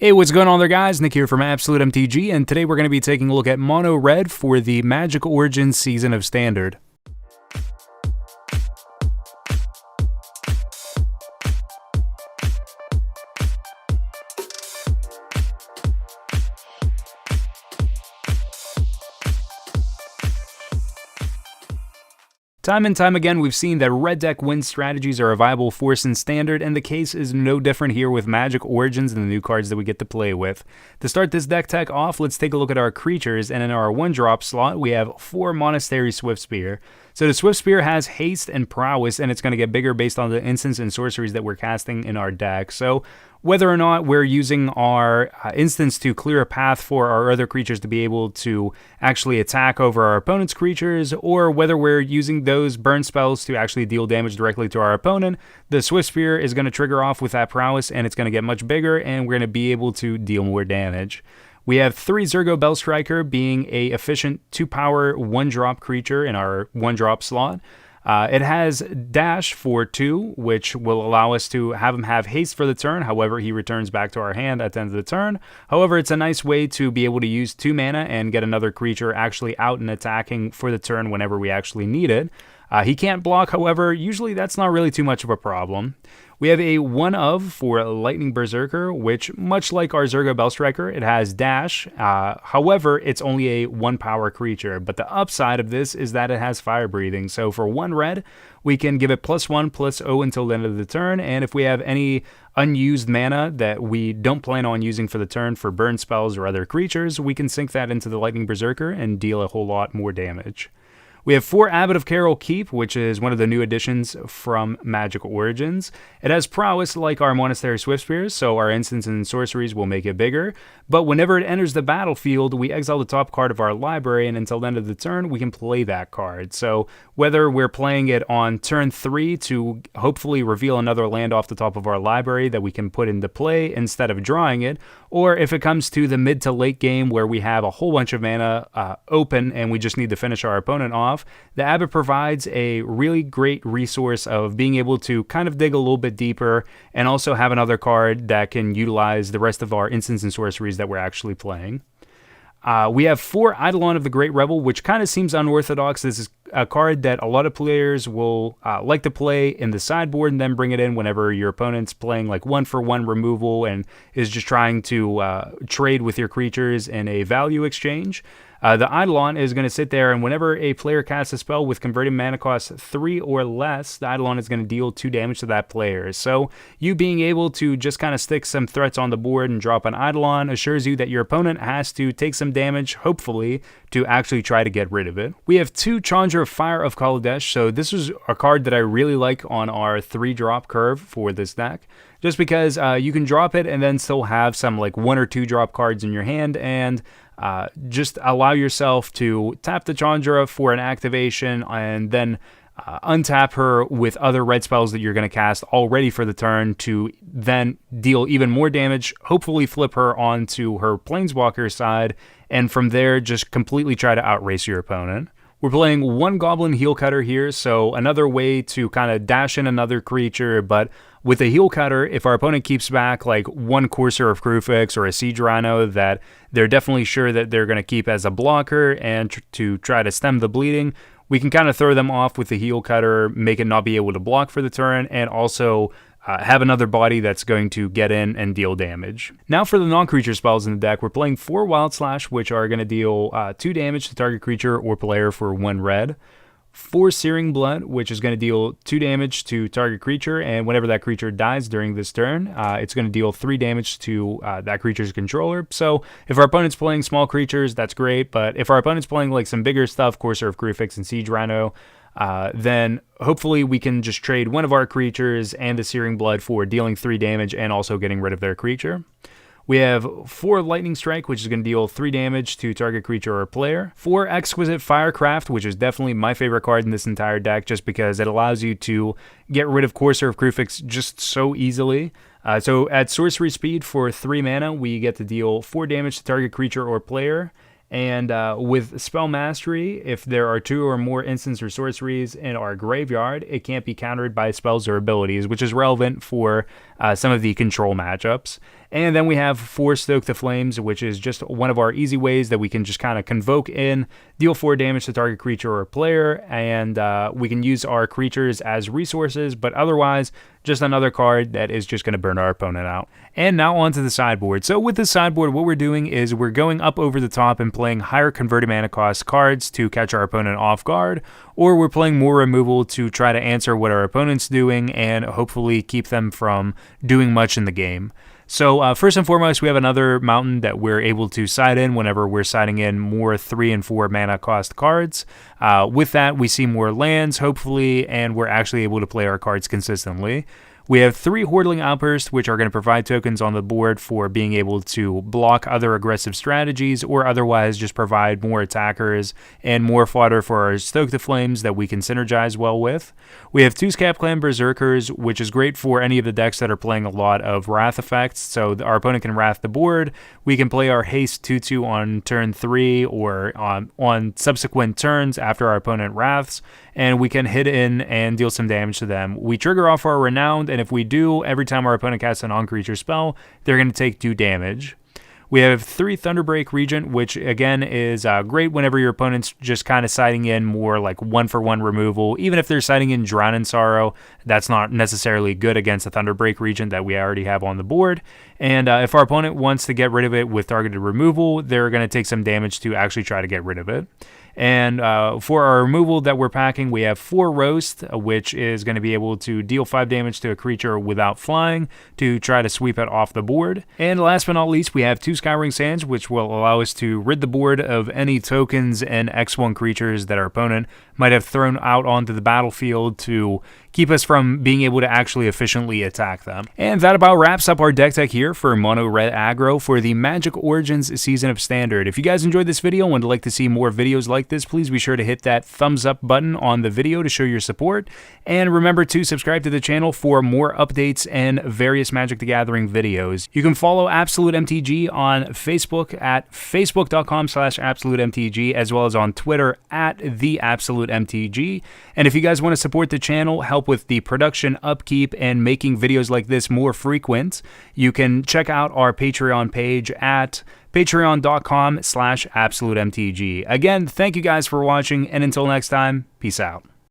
Hey, what's going on there, guys? Nick here from Absolute MTG, and today we're going to be taking a look at Mono Red for the Magic Origins season of Standard. Time and time again, we've seen that red deck win strategies are a viable force in Standard, and the case is no different here with Magic Origins and the new cards that we get to play with. To start this deck tech off, let's take a look at our creatures, and in our 1-drop slot, we have 4 Monastery Swiftspear. So the Swiftspear has haste and prowess, and it's going to get bigger based on the instants and sorceries that we're casting in our deck. So whether or not we're using our instants to clear a path for our other creatures to be able to actually attack over our opponent's creatures, or whether we're using those burn spells to actually deal damage directly to our opponent, the Swiftspear is going to trigger off with that prowess, and it's going to get much bigger, and we're going to be able to deal more damage. We have 3 Zurgo Bellstriker being a efficient 2-power 1-drop creature in our 1-drop slot. It has dash for 2, which will allow us to have him have haste for the turn. However, he returns back to our hand at the end of the turn. However, it's a nice way to be able to use 2 mana and get another creature actually out and attacking for the turn whenever we actually need it. He can't block, however, usually that's not really too much of a problem. We have a 1-of for Lightning Berserker, which, much like our Zurgo Bellstriker, it has dash. However, it's only a 1-power creature, but the upside of this is that it has fire breathing. So for 1 red, we can give it +1/+0 until the end of the turn, and if we have any unused mana that we don't plan on using for the turn for burn spells or other creatures, we can sink that into the Lightning Berserker and deal a whole lot more damage. We have 4 Abbot of Keral Keep, which is one of the new additions from Magic Origins. It has prowess like our Monastery Swiftspear, so our instants and sorceries will make it bigger. But whenever it enters the battlefield, we exile the top card of our library, and until the end of the turn, we can play that card. So whether we're playing it on turn 3 to hopefully reveal another land off the top of our library that we can put into play instead of drawing it, or if it comes to the mid to late game where we have a whole bunch of mana open and we just need to finish our opponent off, the Abbot provides a really great resource of being able to kind of dig a little bit deeper and also have another card that can utilize the rest of our instants and sorceries that we're actually playing. We have 4 Eidolon of the Great Revel, which kind of seems unorthodox. This is a card that a lot of players will like to play in the sideboard and then bring it in whenever your opponent's playing like 1-for-1 removal and is just trying to trade with your creatures in a value exchange. The Eidolon is going to sit there, and whenever a player casts a spell with converted mana cost 3 or less, the Eidolon is going to deal 2 damage to that player. So you being able to just kind of stick some threats on the board and drop an Eidolon assures you that your opponent has to take some damage, hopefully, to actually try to get rid of it. We have 2 Chandra Fire of Kaladesh, so this is a card that I really like on our 3-drop curve for this deck. Just because you can drop it and then still have some like 1 or 2 drop cards in your hand, and just allow yourself to tap the Chandra for an activation and then untap her with other red spells that you're going to cast already for the turn to then deal even more damage, hopefully flip her onto her Planeswalker side, and from there just completely try to outrace your opponent. We're playing 1 Goblin Heelcutter here, so another way to kind of dash in another creature, but with a Heelcutter, if our opponent keeps back like 1 Courser of Kruphix or a Siege Rhino that they're definitely sure that they're going to keep as a blocker and to try to stem the bleeding, we can kind of throw them off with the Heelcutter, make it not be able to block for the turn, and also have another body that's going to get in and deal damage. Now for the non-creature spells in the deck, we're playing 4 Wild Slash, which are going to deal 2 damage to target creature or player for 1 red. 4 Searing Blood, which is going to deal 2 damage to target creature, and whenever that creature dies during this turn, it's going to deal 3 damage to that creature's controller. So if our opponent's playing small creatures, that's great, but if our opponent's playing like some bigger stuff, Courser of Kruphix and Siege Rhino, then hopefully we can just trade one of our creatures and the Searing Blood for dealing 3 damage and also getting rid of their creature. We have 4 Lightning Strike, which is going to deal 3 damage to target creature or player. 4 Exquisite Firecraft, which is definitely my favorite card in this entire deck just because it allows you to get rid of Courser of Kruphix just so easily. So at sorcery speed for 3 mana, we get to deal 4 damage to target creature or player. And with Spell Mastery, if there are 2 or more instants or sorceries in our graveyard, it can't be countered by spells or abilities, which is relevant for some of the control matchups. And then we have 4 Stoke the Flames, which is just one of our easy ways that we can just kind of convoke in, deal 4 damage to target creature or player, and we can use our creatures as resources, but otherwise, just another card that is just going to burn our opponent out. And now onto the sideboard. So with the sideboard, what we're doing is we're going up over the top and playing higher converted mana cost cards to catch our opponent off guard, or we're playing more removal to try to answer what our opponent's doing and hopefully keep them from doing much in the game. So first and foremost, we have another mountain that we're able to side in whenever we're siding in more 3 and 4 mana cost cards. With that, we see more lands, hopefully, and we're actually able to play our cards consistently. We have 3 Hordeling Outbursts, which are going to provide tokens on the board for being able to block other aggressive strategies or otherwise just provide more attackers and more fodder for our Stoke the Flames that we can synergize well with. We have 2 Scab-Clan Berserkers, which is great for any of the decks that are playing a lot of Wrath effects, so our opponent can Wrath the board. We can play our Haste 2/2 on turn 3 or on subsequent turns after our opponent Wraths, and we can hit in and deal some damage to them. We trigger off our Renowned, and if we do, every time our opponent casts a non-creature spell, they're going to take 2 damage. We have 3 Thunderbreak Regent, which again is great whenever your opponent's just kind of siding in more like 1-for-1 removal. Even if they're siding in Drown in Sorrow, that's not necessarily good against the Thunderbreak Regent that we already have on the board. And if our opponent wants to get rid of it with targeted removal, they're going to take some damage to actually try to get rid of it. And for our removal that we're packing, we have 4 Roast, which is going to be able to deal 5 damage to a creature without flying to try to sweep it off the board. And last but not least, we have 2 Scouring Sands, which will allow us to rid the board of any tokens and X1 creatures that our opponent might have thrown out onto the battlefield to keep us from being able to actually efficiently attack them. And that about wraps up our deck tech here for Mono Red Aggro for the Magic Origins Season of Standard. If you guys enjoyed this video and would like to see more videos like this, please be sure to hit that thumbs up button on the video to show your support. And remember to subscribe to the channel for more updates and various Magic the Gathering videos. You can follow Absolute MTG on Facebook at facebook.com/AbsoluteMTG, as well as on Twitter at TheAbsoluteMTG. And if you guys want to support the channel, help with the production, upkeep, and making videos like this more frequent, you can check out our Patreon page at patreon.com/AbsoluteMTG. Again, thank you guys for watching, and until next time, peace out.